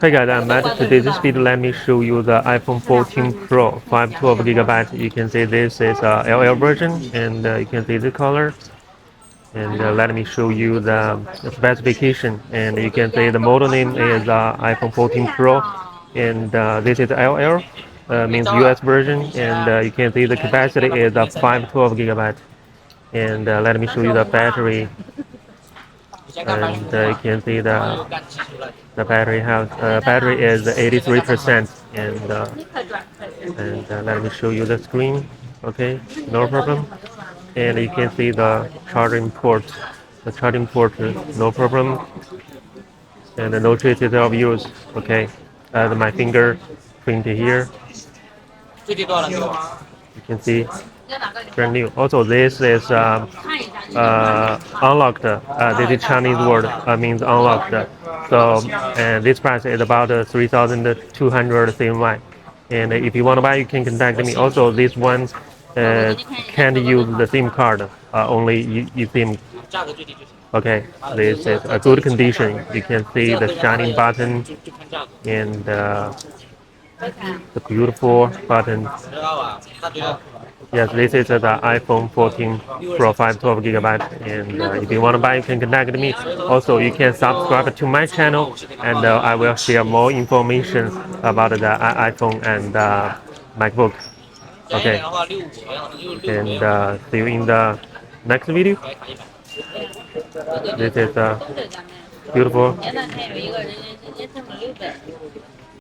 Hey guys, I'm Matt. Today this video let me show you the iPhone 14 Pro 512 GB. You can see this is a LL version, and you can see the color. And let me show you the specification. And you can see the model name is iPhone 14 Pro, and this is LL, means US version. And you can see the capacity is 512 GB. And let me show you the battery. And you can see the battery is 83%, and let me show you the screen. Okay, no problem. And you can see the charging port, no problem, and no traces of use. Okay, my finger print here. You can see brand new. Also, this is unlocked. This is Chinese word means unlocked. So, and this price is about 3,200 CNY. And if you want to buy, you can contact me. Also, this one can't use the SIM card, only eSIM. Okay, this is a good condition. You can see the shining button and the beautiful button. Yes, this is the iPhone 14 Pro 512 GB, and if you want to buy, you can contact me. Also, you can subscribe to my channel, and I will share more information about the iPhone and MacBook. Okay, and see you in the next video. This is beautiful.